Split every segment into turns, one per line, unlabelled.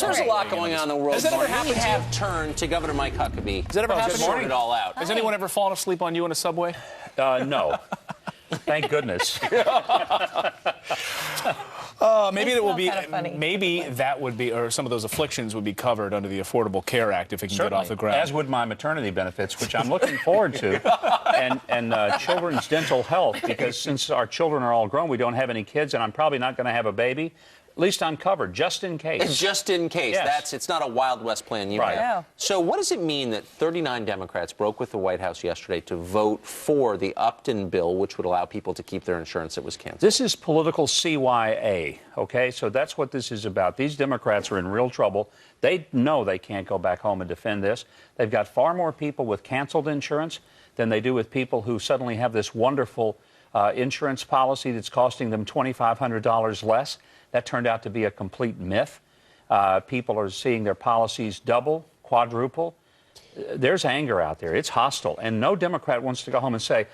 So there's a lot going on in the world.
Has that ever happened?
We have turned to Governor Mike Huckabee.
Has that ever happened?
To sort it all out.
Has anyone ever fallen asleep on you in a subway?
No. Thank goodness.
Maybe it will be.
Funny.
Maybe that would be, or some of those afflictions would be covered under the Affordable Care Act if it can
Certainly,
get off the ground.
as would my maternity benefits, which I'm looking forward to, and children's dental health, because since our children are all grown, we don't have any kids, and I'm probably not going to have a baby. At least I'm covered, just in case.
Just in case.
Yes.
It's not a Wild West plan you
Right.
have.
Yeah.
So what does it mean that 39 Democrats broke with the White House yesterday to vote for the Upton bill, which would allow people to keep their insurance that was canceled?
This is political CYA, okay? So that's what this is about. These Democrats are in real trouble. They know they can't go back home and defend this. They've got far more people with canceled insurance than they do with people who suddenly have this wonderful insurance policy that's costing them $2,500 less. That turned out to be a complete myth. People are seeing their policies double, quadruple. There's anger out there. It's hostile. And no Democrat wants to go home and say,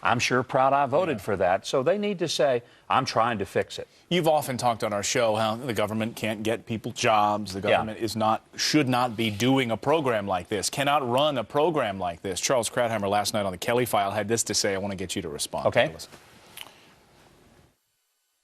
I'm sure proud I voted for that. So they need to say, I'm trying to fix it.
You've often talked on our show how the government can't get people jobs. The government should not be doing a program like this, cannot run a program like this. Charles Krauthammer last night on the Kelly File had this to say. I want to get you to respond.
Okay.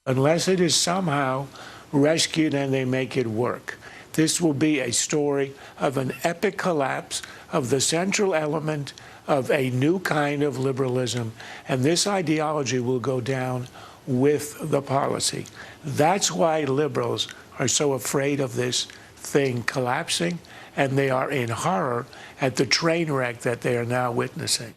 Unless it is somehow rescued and they make it work. This will be a story of an epic collapse of the central element of a new kind of liberalism, and this ideology will go down with the policy. That's why liberals are so afraid of this thing collapsing, and they are in horror at the train wreck that they are now witnessing.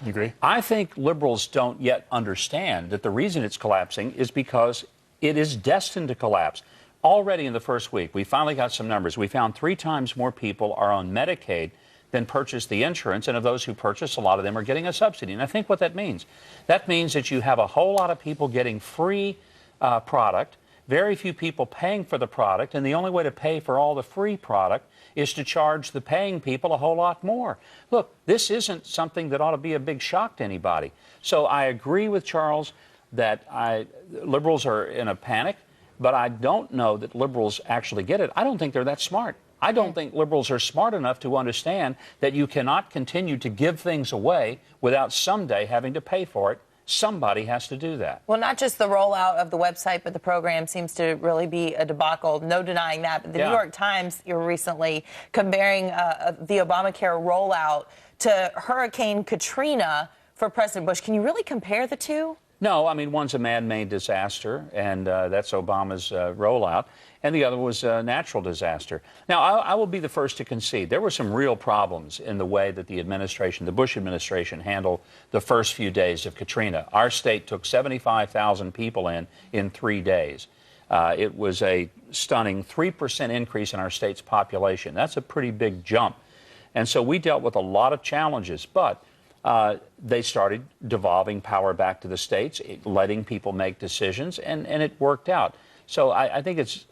You agree?
I think liberals don't yet understand that the reason it's collapsing is because it is destined to collapse. Already in the first week, we finally got some numbers. We found 3 times more people are on Medicaid than purchase the insurance, and of those who purchase, a lot of them are getting a subsidy. And I think what that means that you have a whole lot of people getting free product, very few people paying for the product, and the only way to pay for all the free product is to charge the paying people a whole lot more. Look, this isn't something that ought to be a big shock to anybody. So I agree with Charles that liberals are in a panic, but I don't know that liberals actually get it. I don't think they're that smart. I don't think liberals are smart enough to understand that you cannot continue to give things away without someday having to pay for it. Somebody has to do that.
Well, not just the rollout of the website, but the program seems to really be a debacle. No denying that. But the New York Times, you were recently comparing the Obamacare rollout to Hurricane Katrina for President Bush. Can you really compare the two?
No, I mean, one's a man-made disaster, and that's Obama's rollout, and the other was a natural disaster. Now, I will be the first to concede there were some real problems in the way that the administration, the Bush administration, handled the first few days of Katrina. Our state took 75,000 people in 3 days. It was a stunning 3% increase in our state's population. That's a pretty big jump. And so we dealt with a lot of challenges, but they started devolving power back to the states, letting people make decisions, and it worked out. So I think it's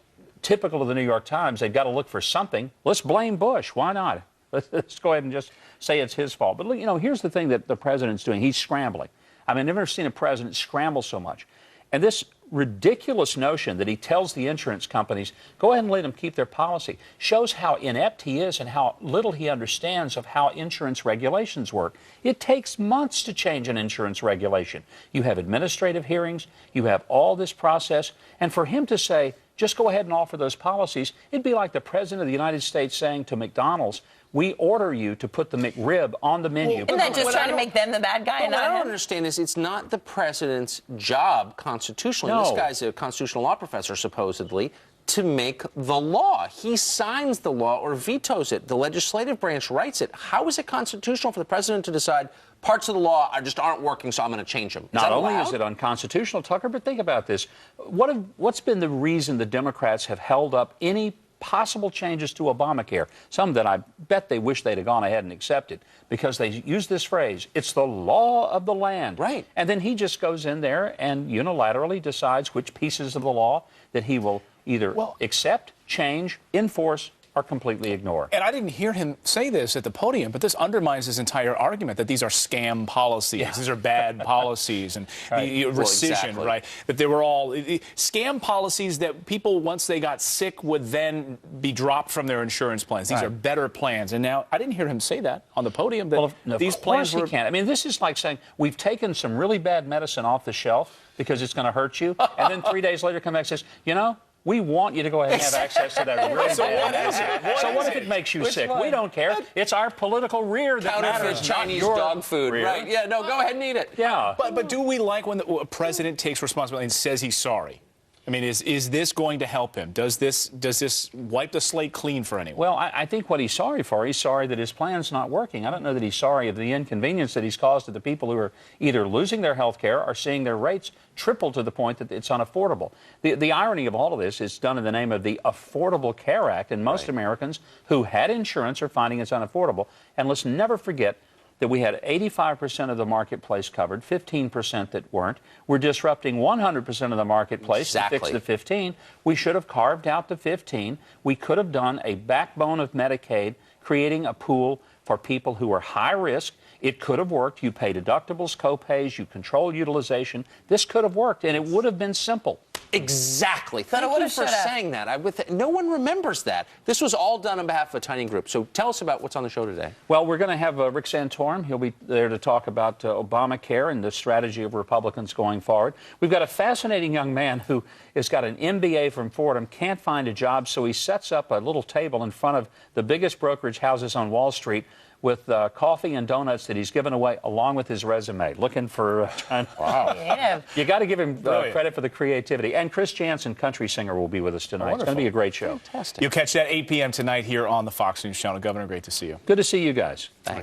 typical of the New York Times. They've got to look for something. Let's blame Bush. Why not? Let's go ahead and just say it's his fault. But, you know, here's the thing that the president's doing. He's scrambling. I mean, I've never seen a president scramble so much. And this ridiculous notion that he tells the insurance companies, go ahead and let them keep their policy, shows how inept he is and how little he understands of how insurance regulations work. It takes months to change an insurance regulation. You have administrative hearings, you have all this process, and for him to say, just go ahead and offer those policies, it'd be like the President of the United States saying to McDonald's, we order you to put the McRib on the menu.
Isn't that just trying to make them the bad guy?
What I don't understand is it's not the president's job constitutionally.
No.
This guy's a constitutional law professor, supposedly, to make the law. He signs the law or vetoes it. The legislative branch writes it. How is it constitutional for the president to decide parts of the law just aren't working, so I'm going to change them?
Not only is it unconstitutional, Tucker, but think about this. What's been the reason the Democrats have held up any possible changes to Obamacare, some that I bet they wish they'd have gone ahead and accepted, because they use this phrase, it's the law of the land.
Right.
And then he just goes in there and unilaterally decides which pieces of the law that he will either accept, change, enforce, or completely ignore.
And I didn't hear him say this at the podium, but this undermines his entire argument that these are scam policies. Yeah. These are bad policies and rescission, exactly. Right? That they were all scam policies that people, once they got sick, would then be dropped from their insurance plans. These are better plans. And now I didn't hear him say that on the podium. That these plans were...
he can't. I mean, this is like saying we've taken some really bad medicine off the shelf because it's going to hurt you, and then 3 days later come back and says, you know, we want you to go ahead and have access to that really bad medicine. So what if it makes you sick? We don't care. It's our political rear that matters.
Chinese dog food, rear. Right? Yeah, no, go ahead and eat it.
Yeah.
But do we like when a president takes responsibility and says he's sorry? I mean, is this going to help him? Does this wipe the slate clean for anyone?
Well, I think what he's sorry for, he's sorry that his plan's not working. I don't know that he's sorry of the inconvenience that he's caused to the people who are either losing their health care or seeing their rates triple to the point that it's unaffordable. The irony of all of this is done in the name of the Affordable Care Act, and most Americans who had insurance are finding it's unaffordable. And let's never forget that we had 85% of the marketplace covered, 15% that weren't. We're disrupting 100% of the marketplace to fix the 15. We should have carved out the 15. We could have done a backbone of Medicaid, creating a pool for people who are high risk. It could have worked. You pay deductibles, co-pays, you control utilization. This could have worked, and it would have been simple.
Exactly. Thank you for saying that. No one remembers that. This was all done on behalf of a tiny group. So tell us about what's on the show today.
Well, we're going to have Rick Santorum. He'll be there to talk about Obamacare and the strategy of Republicans going forward. We've got a fascinating young man who has got an MBA from Fordham, can't find a job, so he sets up a little table in front of the biggest brokerage houses on Wall Street with coffee and donuts that he's given away along with his resume, looking for...
Wow.
You got to give him credit for the creativity. And Chris Jansen, country singer, will be with us tonight. Wonderful. It's going to be a great show.
Fantastic. You'll catch that 8 p.m. tonight here on the Fox News Channel. Governor, great to see you.
Good to see you guys.
Thanks.